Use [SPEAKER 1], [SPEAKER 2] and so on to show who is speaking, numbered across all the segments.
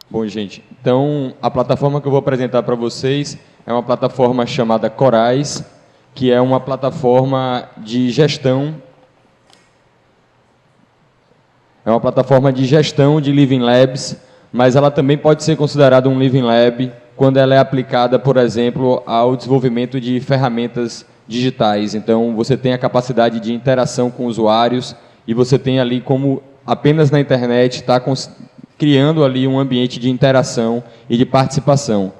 [SPEAKER 1] Bom, gente, então a plataforma que eu vou apresentar para vocês é uma plataforma chamada Corais, que é uma plataforma de gestão. É uma plataforma de gestão de Living Labs, mas ela também pode ser considerada um Living Lab quando ela é aplicada, por exemplo, ao desenvolvimento de ferramentas digitais. Então, você tem a capacidade de interação com usuários e você tem ali como, apenas na internet, está criando ali um ambiente de interação e de participação.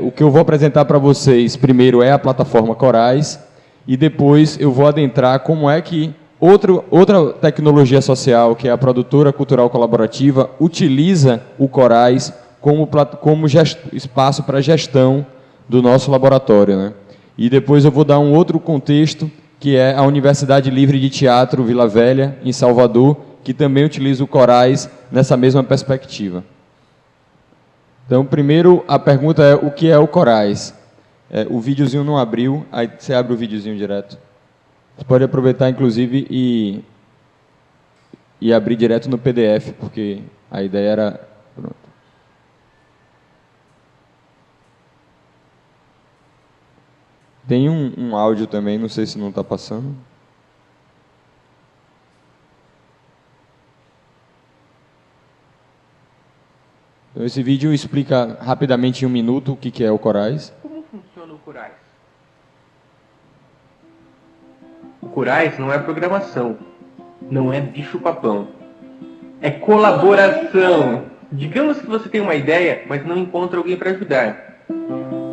[SPEAKER 1] O que eu vou apresentar para vocês primeiro é a plataforma Corais e depois eu vou adentrar como é que outra tecnologia social, que é a produtora cultural colaborativa, utiliza o Corais como espaço para gestão do nosso laboratório, né? E depois eu vou dar um outro contexto, que é a Universidade Livre de Teatro Vila Velha, em Salvador, que também utiliza o Corais nessa mesma perspectiva. Então, primeiro, a pergunta é o que é o Corais? O videozinho não abriu, aí você abre o videozinho direto. Você pode aproveitar, inclusive, e abrir direto no PDF, porque a ideia era... Pronto. Tem um áudio também, não sei se não está passando. Então, esse vídeo explica rapidamente em 1 minuto o que é o Corais.
[SPEAKER 2] Como funciona o Corais? O Corais não é programação, não é bicho-papão. É colaboração. Digamos que você tem uma ideia, mas não encontra alguém para ajudar.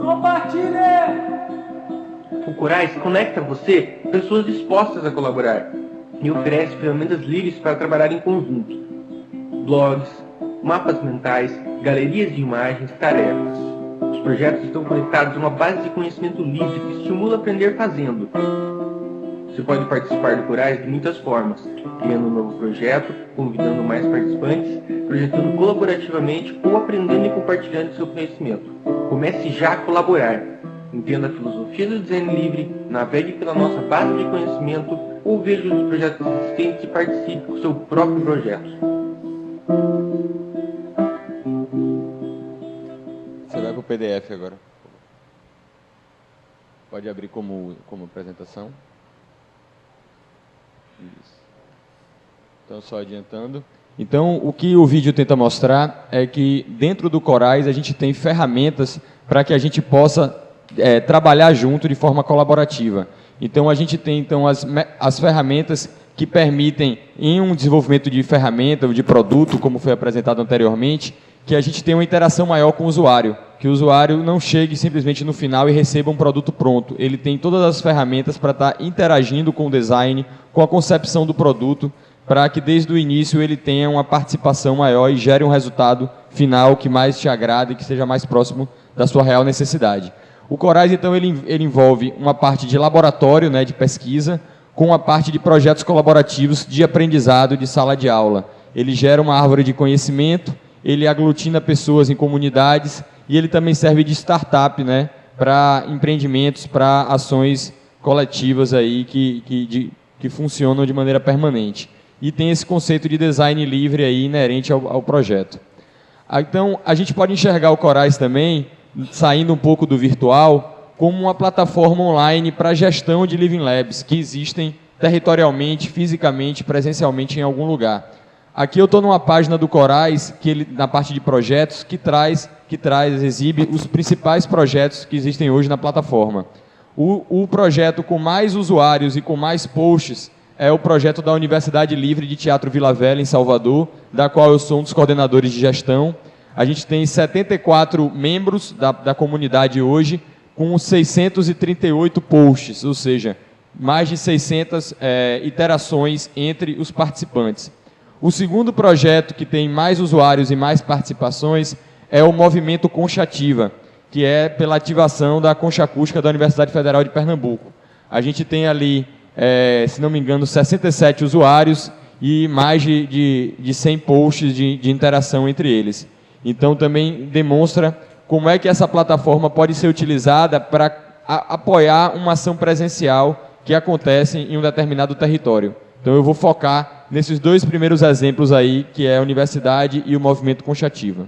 [SPEAKER 3] Compartilhe!
[SPEAKER 2] O Corais conecta você a pessoas dispostas a colaborar e oferece ferramentas livres para trabalhar em conjunto. Blogs, mapas mentais, galerias de imagens, tarefas. Os projetos estão conectados a uma base de conhecimento livre que estimula a aprender fazendo. Você pode participar do Corais de muitas formas, criando um novo projeto, convidando mais participantes, projetando colaborativamente ou aprendendo e compartilhando seu conhecimento. Comece já a colaborar. Entenda a filosofia do design livre, navegue pela nossa base de conhecimento ou veja os projetos existentes e participe com o seu próprio projeto.
[SPEAKER 1] Você vai para o PDF agora. Pode abrir como apresentação. Isso. Então, só adiantando. Então, o que o vídeo tenta mostrar é que dentro do Corais a gente tem ferramentas para que a gente possa trabalhar junto de forma colaborativa. Então, a gente tem as ferramentas que permitem, em um desenvolvimento de ferramenta ou de produto, como foi apresentado anteriormente, que a gente tenha uma interação maior com o usuário, que o usuário não chegue simplesmente no final e receba um produto pronto. Ele tem todas as ferramentas para estar interagindo com o design, com a concepção do produto, para que desde o início ele tenha uma participação maior e gere um resultado final que mais te agrade e que seja mais próximo da sua real necessidade. O Corais, então, ele envolve uma parte de laboratório, né, de pesquisa, com a parte de projetos colaborativos de aprendizado de sala de aula. Ele gera uma árvore de conhecimento, ele aglutina pessoas em comunidades e ele também serve de startup, né, para empreendimentos, para ações coletivas aí que funcionam de maneira permanente. E tem esse conceito de design livre aí inerente ao projeto. Então, a gente pode enxergar o Corais também, saindo um pouco do virtual, como uma plataforma online para gestão de Living Labs, que existem territorialmente, fisicamente, presencialmente em algum lugar. Aqui eu estou numa página do Corais, na parte de projetos, que exibe os principais projetos que existem hoje na plataforma. O projeto com mais usuários e com mais posts é o projeto da Universidade Livre de Teatro Vila Velha, em Salvador, da qual eu sou um dos coordenadores de gestão. A gente tem 74 membros da comunidade hoje, com 638 posts, ou seja, mais de 600 iterações entre os participantes. O segundo projeto que tem mais usuários e mais participações é o Movimento Conchativa, que é pela ativação da Concha Acústica da Universidade Federal de Pernambuco. A gente tem ali, se não me engano, 67 usuários e mais de 100 posts de interação entre eles. Então, também demonstra como é que essa plataforma pode ser utilizada para apoiar uma ação presencial que acontece em um determinado território. Então, eu vou focar nesses dois primeiros exemplos aí, que é a universidade e o movimento Conchativa.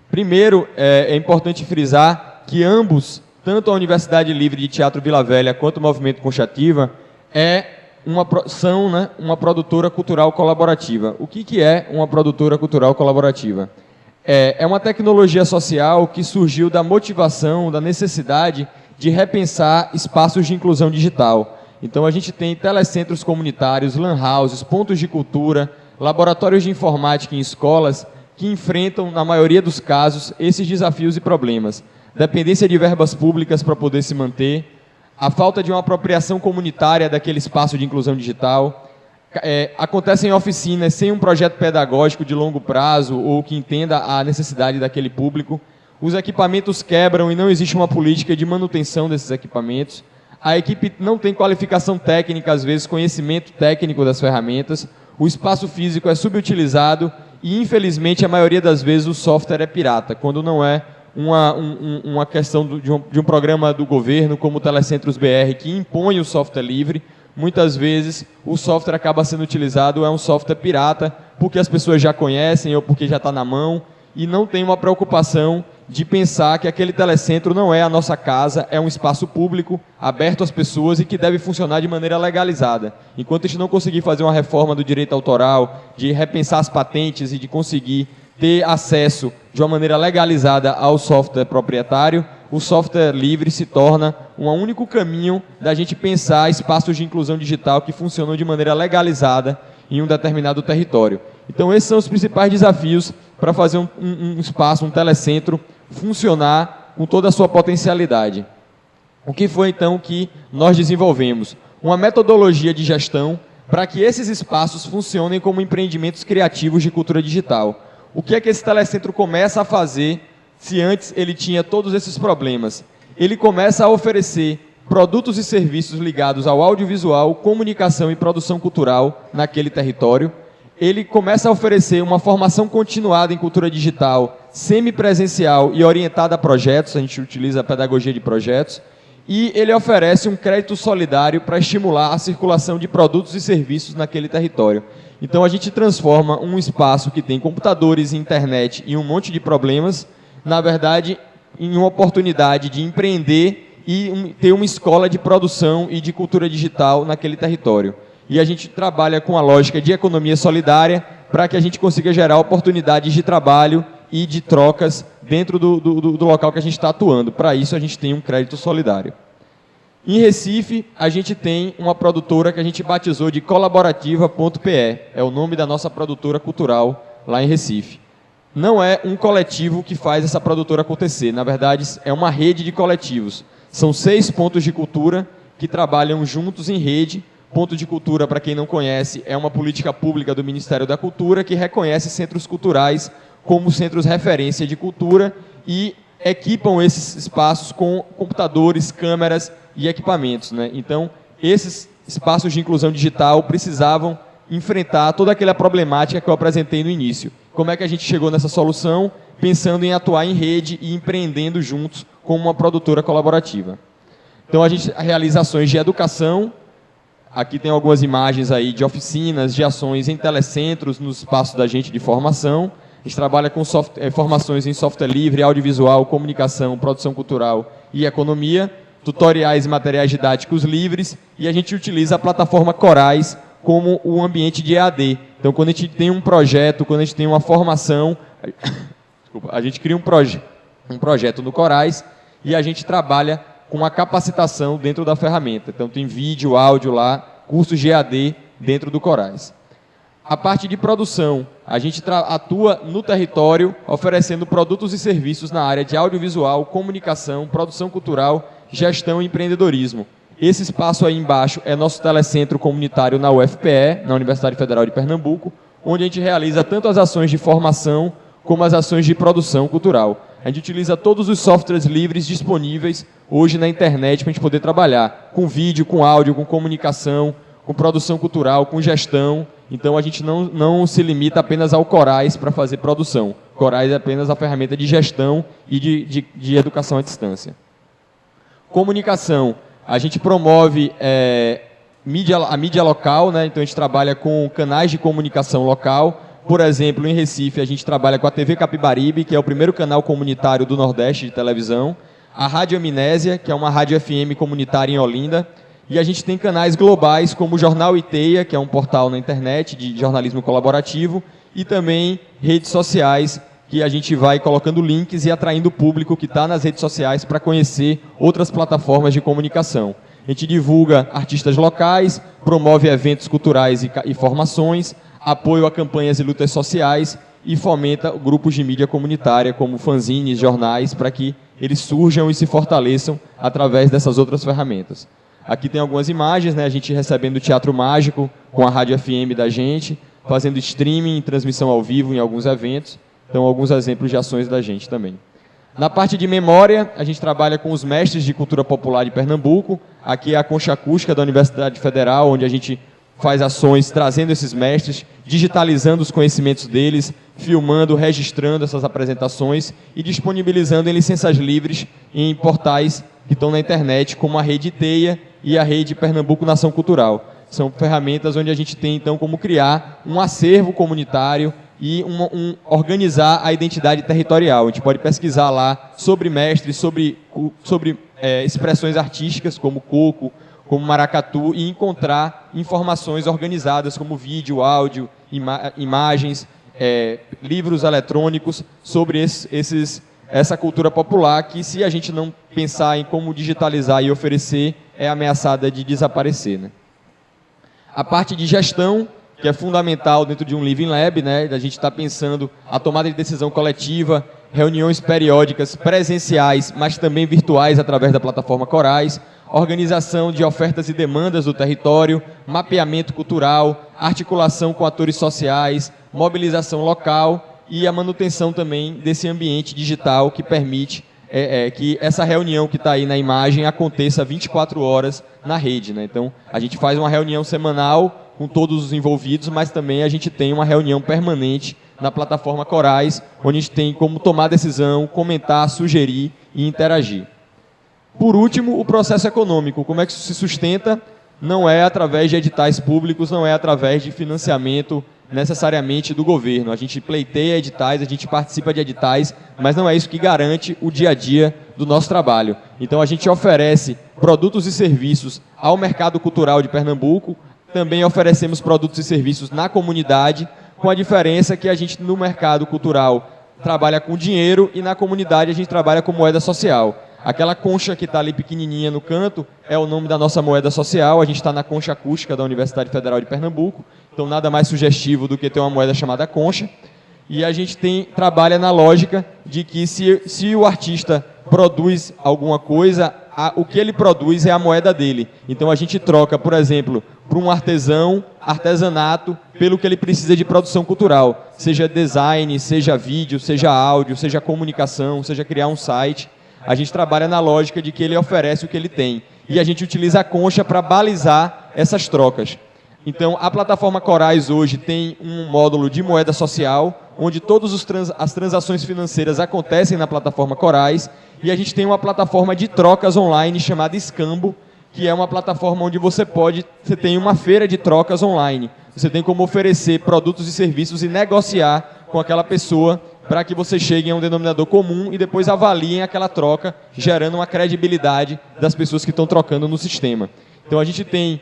[SPEAKER 1] Primeiro, é importante frisar que ambos, tanto a Universidade Livre de Teatro Vila Velha quanto o movimento Conchativa, são, né, uma produtora cultural colaborativa. O que é uma produtora cultural colaborativa? É uma tecnologia social que surgiu da motivação, da necessidade de repensar espaços de inclusão digital. Então a gente tem telecentros comunitários, lan houses, pontos de cultura, laboratórios de informática em escolas que enfrentam, na maioria dos casos, esses desafios e problemas. Dependência de verbas públicas para poder se manter, a falta de uma apropriação comunitária daquele espaço de inclusão digital, acontecem oficinas sem um projeto pedagógico de longo prazo ou que entenda a necessidade daquele público, os equipamentos quebram e não existe uma política de manutenção desses equipamentos, a equipe não tem qualificação técnica, às vezes conhecimento técnico das ferramentas, o espaço físico é subutilizado e, infelizmente, a maioria das vezes o software é pirata, quando não é uma questão de um programa do governo, como o Telecentros BR, que impõe o software livre. Muitas vezes o software acaba sendo utilizado, é um software pirata, porque as pessoas já conhecem ou porque já está na mão, e não tem uma preocupação de pensar que aquele telecentro não é a nossa casa, é um espaço público, aberto às pessoas e que deve funcionar de maneira legalizada. Enquanto a gente não conseguir fazer uma reforma do direito autoral, de repensar as patentes e de conseguir ter acesso de uma maneira legalizada ao software proprietário, o software livre se torna um único caminho da gente pensar espaços de inclusão digital que funcionam de maneira legalizada em um determinado território. Então esses são os principais desafios para fazer um espaço, um telecentro, funcionar com toda a sua potencialidade. O que foi então que nós desenvolvemos? Uma metodologia de gestão para que esses espaços funcionem como empreendimentos criativos de cultura digital. O que é que esse telecentro começa a fazer se antes ele tinha todos esses problemas? Ele começa a oferecer produtos e serviços ligados ao audiovisual, comunicação e produção cultural naquele território. Ele começa a oferecer uma formação continuada em cultura digital, semipresencial e orientada a projetos, a gente utiliza a pedagogia de projetos, e ele oferece um crédito solidário para estimular a circulação de produtos e serviços naquele território. Então a gente transforma um espaço que tem computadores, internet e um monte de problemas, na verdade, em uma oportunidade de empreender e ter uma escola de produção e de cultura digital naquele território. E a gente trabalha com a lógica de economia solidária para que a gente consiga gerar oportunidades de trabalho e de trocas dentro do local que a gente está atuando. Para isso, a gente tem um crédito solidário. Em Recife, a gente tem uma produtora que a gente batizou de Colaborativa.pe. É o nome da nossa produtora cultural lá em Recife. Não é um coletivo que faz essa produtora acontecer. Na verdade, é uma rede de coletivos. São 6 pontos de cultura que trabalham juntos em rede. Ponto de cultura, para quem não conhece, é uma política pública do Ministério da Cultura que reconhece centros culturais como centros referência de cultura e equipam esses espaços com computadores, câmeras e equipamentos, né? Então, esses espaços de inclusão digital precisavam enfrentar toda aquela problemática que eu apresentei no início. Como é que a gente chegou nessa solução? Pensando em atuar em rede e empreendendo juntos como uma produtora colaborativa. Então, a gente realiza ações de educação. Aqui tem algumas imagens aí de oficinas, de ações em telecentros, no espaço da gente de formação. A gente trabalha com formações em software livre, audiovisual, comunicação, produção cultural e economia, tutoriais e materiais didáticos livres, e a gente utiliza a plataforma Corais como o ambiente de EAD. Então, quando a gente tem um projeto, quando a gente tem uma formação, a gente cria um projeto no Corais e a gente trabalha com a capacitação dentro da ferramenta. Então, tem vídeo, áudio lá, cursos de EAD dentro do Corais. A parte de produção, a gente atua no território oferecendo produtos e serviços na área de audiovisual, comunicação, produção cultural, gestão e empreendedorismo. Esse espaço aí embaixo é nosso telecentro comunitário na UFPE, na Universidade Federal de Pernambuco, onde a gente realiza tanto as ações de formação como as ações de produção cultural. A gente utiliza todos os softwares livres disponíveis hoje na internet para a gente poder trabalhar com vídeo, com áudio, com comunicação, com produção cultural, com gestão. Então a gente não se limita apenas ao Corais para fazer produção. Corais é apenas a ferramenta de gestão e de educação à distância. Comunicação. A gente promove a mídia local, né? Então a gente trabalha com canais de comunicação local. Por exemplo, em Recife, a gente trabalha com a TV Capibaribe, que é o primeiro canal comunitário do Nordeste de televisão, a Rádio Amnésia, que é uma rádio FM comunitária em Olinda, e a gente tem canais globais como o Jornal Iteia, que é um portal na internet de jornalismo colaborativo, e também redes sociais, que a gente vai colocando links e atraindo o público que está nas redes sociais para conhecer outras plataformas de comunicação. A gente divulga artistas locais, promove eventos culturais e formações, apoio a campanhas e lutas sociais e fomenta grupos de mídia comunitária, como fanzines, jornais, para que eles surjam e se fortaleçam através dessas outras ferramentas. Aqui tem algumas imagens, né? A gente recebendo o Teatro Mágico com a Rádio FM da gente, fazendo streaming, transmissão ao vivo em alguns eventos. Então, alguns exemplos de ações da gente também. Na parte de memória, a gente trabalha com os mestres de cultura popular de Pernambuco. Aqui é a Concha Acústica da Universidade Federal, onde a gente faz ações trazendo esses mestres, digitalizando os conhecimentos deles, filmando, registrando essas apresentações e disponibilizando em licenças livres em portais que estão na internet, como a Rede Teia e a Rede Pernambuco Nação Cultural. São ferramentas onde a gente tem, então, como criar um acervo comunitário e organizar a identidade territorial. A gente pode pesquisar lá sobre mestres, sobre expressões artísticas, como coco, como maracatu, e encontrar informações organizadas como vídeo, áudio, imagens, livros eletrônicos sobre essa cultura popular que, se a gente não pensar em como digitalizar e oferecer, é ameaçada de desaparecer, né? A parte de gestão, que é fundamental dentro de um Living Lab, né? A gente está pensando a tomada de decisão coletiva, reuniões periódicas presenciais, mas também virtuais através da plataforma Corais, organização de ofertas e demandas do território, mapeamento cultural, articulação com atores sociais, mobilização local e a manutenção também desse ambiente digital que permite que essa reunião que está aí na imagem aconteça 24 horas na rede, né? Então, a gente faz uma reunião semanal com todos os envolvidos, mas também a gente tem uma reunião permanente na plataforma Corais, onde a gente tem como tomar decisão, comentar, sugerir e interagir. Por último, o processo econômico. Como é que isso se sustenta? Não é através de editais públicos, não é através de financiamento necessariamente do governo. A gente pleiteia editais, a gente participa de editais, mas não é isso que garante o dia a dia do nosso trabalho. Então, a gente oferece produtos e serviços ao mercado cultural de Pernambuco, também oferecemos produtos e serviços na comunidade, com a diferença que a gente, no mercado cultural, trabalha com dinheiro e na comunidade a gente trabalha com moeda social. Aquela concha que está ali pequenininha no canto é o nome da nossa moeda social. A gente está na Concha Acústica da Universidade Federal de Pernambuco, então nada mais sugestivo do que ter uma moeda chamada concha. E a gente trabalha na lógica de que se o artista produz alguma coisa, o que ele produz é a moeda dele. Então a gente troca, por exemplo, para um artesanato, pelo que ele precisa de produção cultural, seja design, seja vídeo, seja áudio, seja comunicação, seja criar um site. A gente trabalha na lógica de que ele oferece o que ele tem. E a gente utiliza a concha para balizar essas trocas. Então, a plataforma Corais hoje tem um módulo de moeda social, onde todas as transações financeiras acontecem na plataforma Corais, e a gente tem uma plataforma de trocas online chamada Escambo, que é uma plataforma onde você tem uma feira de trocas online. Você tem como oferecer produtos e serviços e negociar com aquela pessoa para que você chegue a um denominador comum e depois avaliem aquela troca, gerando uma credibilidade das pessoas que estão trocando no sistema. Então, a gente tem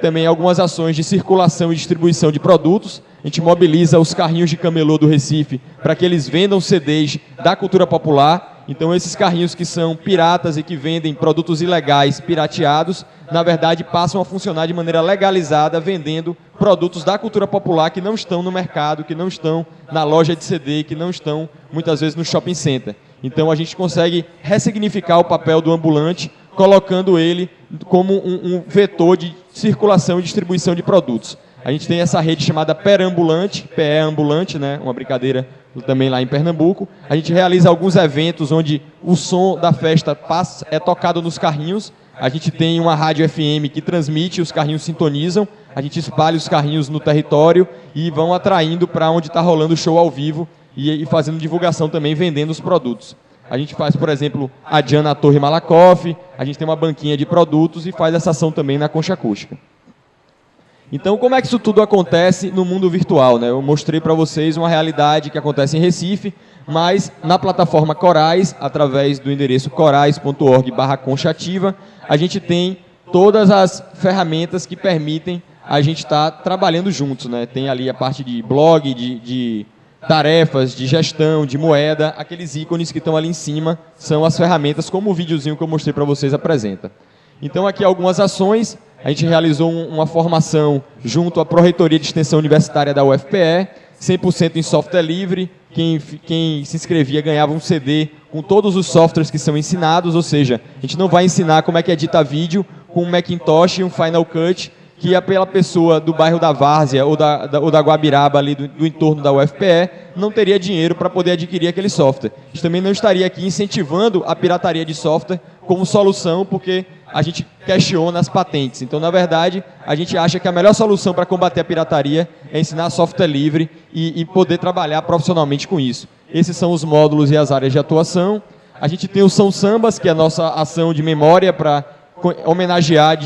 [SPEAKER 1] também algumas ações de circulação e distribuição de produtos. A gente mobiliza os carrinhos de camelô do Recife para que eles vendam CDs da cultura popular. Então, esses carrinhos que são piratas e que vendem produtos ilegais pirateados, na verdade, passam a funcionar de maneira legalizada, vendendo produtos da cultura popular que não estão no mercado, que não estão na loja de CD, que não estão, muitas vezes, no shopping center. Então, a gente consegue ressignificar o papel do ambulante, colocando ele como um vetor de circulação e distribuição de produtos. A gente tem essa rede chamada Perambulante, PE Ambulante, né? Uma brincadeira também lá em Pernambuco. A gente realiza alguns eventos onde o som da festa é tocado nos carrinhos. A gente tem uma rádio FM que transmite, os carrinhos sintonizam, a gente espalha os carrinhos no território e vão atraindo para onde está rolando o show ao vivo e fazendo divulgação também, vendendo os produtos. A gente faz, por exemplo, a Diana Torre Malakoff, a gente tem uma banquinha de produtos e faz essa ação também na Concha Acústica. Então, como é que isso tudo acontece no mundo virtual, né? Eu mostrei para vocês uma realidade que acontece em Recife, mas na plataforma Corais, através do endereço corais.org/conchativa, a gente tem todas as ferramentas que permitem a gente estar trabalhando juntos, né? Tem ali a parte de blog, de tarefas, de gestão, de moeda, aqueles ícones que estão ali em cima são as ferramentas, como o videozinho que eu mostrei para vocês apresenta. Então, aqui algumas ações. A gente realizou uma formação junto à Pró-Reitoria de Extensão Universitária da UFPE, 100% em software livre. Quem se inscrevia ganhava um CD com todos os softwares que são ensinados, ou seja, a gente não vai ensinar como é que edita vídeo com um Macintosh e um Final Cut, que aquela pessoa do bairro da Várzea ou da Guabiraba, ali do entorno da UFPE, não teria dinheiro para poder adquirir aquele software. A gente também não estaria aqui incentivando a pirataria de software como solução, porque a gente questiona as patentes. Então, na verdade, a gente acha que a melhor solução para combater a pirataria é ensinar software livre e poder trabalhar profissionalmente com isso. Esses são os módulos e as áreas de atuação. A gente tem o São Sambas, que é a nossa ação de memória para homenagear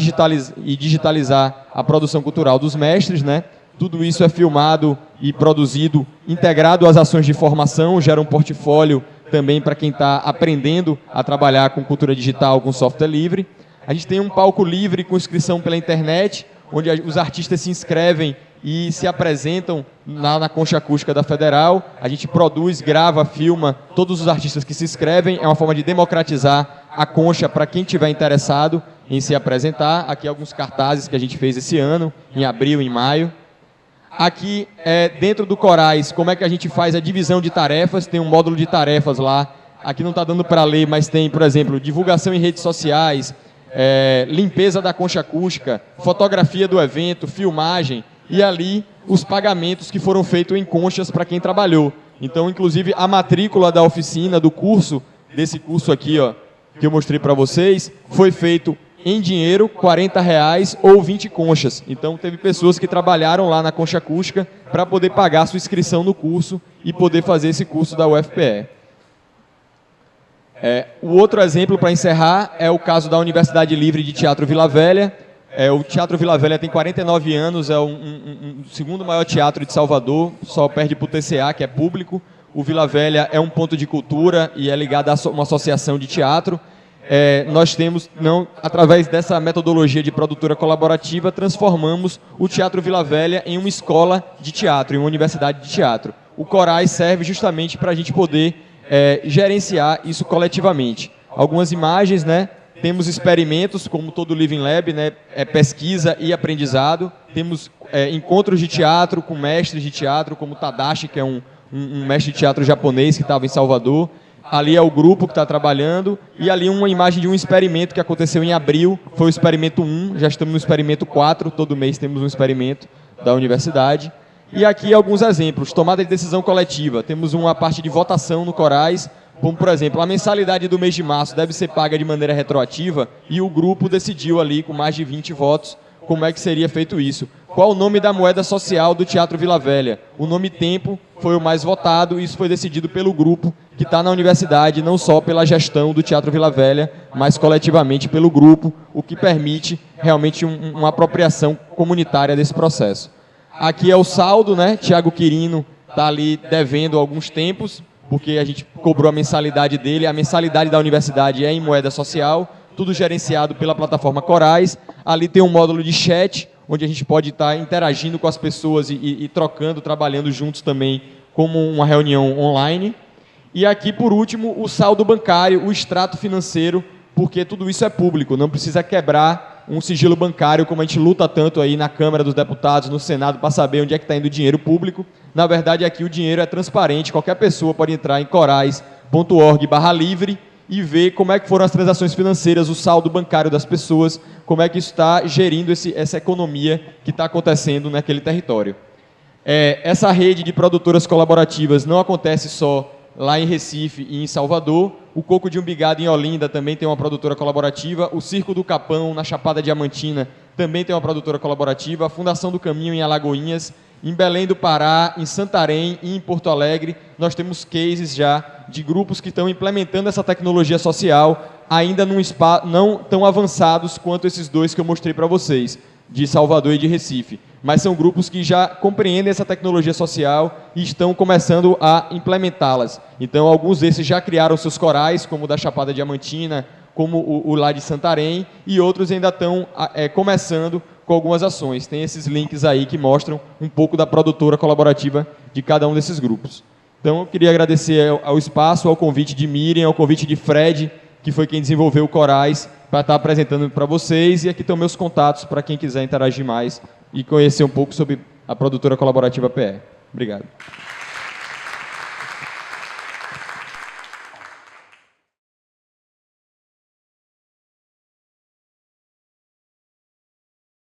[SPEAKER 1] e digitalizar a produção cultural dos mestres, né? Tudo isso é filmado e produzido, integrado às ações de formação, gera um portfólio também para quem está aprendendo a trabalhar com cultura digital, com software livre. A gente tem um palco livre com inscrição pela internet, onde os artistas se inscrevem e se apresentam na Concha Acústica da Federal. A gente produz, grava, filma todos os artistas que se inscrevem. É uma forma de democratizar a concha para quem estiver interessado em se apresentar. Aqui alguns cartazes que a gente fez esse ano, em abril, em maio. Aqui, dentro do Corais, como é que a gente faz a divisão de tarefas. Tem um módulo de tarefas lá. Aqui não está dando para ler, mas tem, por exemplo, divulgação em redes sociais, limpeza da concha acústica, fotografia do evento, filmagem, e ali os pagamentos que foram feitos em conchas para quem trabalhou. Então, inclusive, a matrícula da oficina, do curso, desse curso aqui, ó, que eu mostrei para vocês, foi feito em dinheiro, R$40 ou 20 conchas. Então, teve pessoas que trabalharam lá na concha acústica para poder pagar a sua inscrição no curso e poder fazer esse curso da UFPE. O outro exemplo, para encerrar, é o caso da Universidade Livre de Teatro Vila Velha. O Teatro Vila Velha tem 49 anos, é o segundo maior teatro de Salvador, só perde para o TCA, que é público. O Vila Velha é um ponto de cultura e é ligado a uma associação de teatro. Nós temos, através dessa metodologia de produtora colaborativa, transformamos o Teatro Vila Velha em uma escola de teatro, em uma universidade de teatro. O Corais serve justamente para a gente poder gerenciar isso coletivamente. Algumas imagens, né? Temos experimentos, como todo Living Lab, né? Pesquisa e aprendizado. Temos encontros de teatro com mestres de teatro, como Tadashi, que é um mestre de teatro japonês que estava em Salvador. Ali é o grupo que está trabalhando. E ali uma imagem de um experimento que aconteceu em abril. Foi o experimento 1, já estamos no experimento 4. Todo mês temos um experimento da universidade. E aqui alguns exemplos. Tomada de decisão coletiva. Temos uma parte de votação no Corais. Como, por exemplo, a mensalidade do mês de março deve ser paga de maneira retroativa e o grupo decidiu ali, com mais de 20 votos, como é que seria feito isso. Qual o nome da moeda social do Teatro Vila Velha? O nome Tempo foi o mais votado e isso foi decidido pelo grupo que está na universidade, não só pela gestão do Teatro Vila Velha, mas coletivamente pelo grupo, o que permite realmente uma apropriação comunitária desse processo. Aqui é o saldo, né? Tiago Quirino está ali devendo alguns tempos, porque a gente cobrou a mensalidade dele, a mensalidade da universidade é em moeda social, tudo gerenciado pela plataforma Corais. Ali tem um módulo de chat, onde a gente pode estar interagindo com as pessoas e trocando, trabalhando juntos também, como uma reunião online. E aqui, por último, o saldo bancário, o extrato financeiro, porque tudo isso é público, não precisa quebrar um sigilo bancário, como a gente luta tanto aí na Câmara dos Deputados, no Senado, para saber onde é que está indo o dinheiro público. Na verdade, aqui o dinheiro é transparente, qualquer pessoa pode entrar em corais.org/livre e ver como é que foram as transações financeiras, o saldo bancário das pessoas, como é que isso está gerindo essa economia que está acontecendo naquele território. Essa rede de produtoras colaborativas não acontece só lá em Recife e em Salvador. O Coco de Umbigado, em Olinda, também tem uma produtora colaborativa. O Circo do Capão, na Chapada Diamantina, também tem uma produtora colaborativa. A Fundação do Caminho, em Alagoinhas. Em Belém do Pará, em Santarém e em Porto Alegre, nós temos cases já de grupos que estão implementando essa tecnologia social, ainda não tão avançados quanto esses dois que eu mostrei para vocês, de Salvador e de Recife. mas são grupos que já compreendem essa tecnologia social e estão começando a implementá-las. Então, alguns desses já criaram seus corais, como o da Chapada Diamantina, como o lá de Santarém, e outros ainda estão começando com algumas ações. Tem esses links aí que mostram um pouco da produtora colaborativa de cada um desses grupos. Então, eu queria agradecer ao espaço, ao convite de Miriam, ao convite de Fred, que foi quem desenvolveu o Corais, para estar apresentando para vocês. E aqui estão meus contatos para quem quiser interagir mais e conhecer um pouco sobre a produtora colaborativa PE. Obrigado.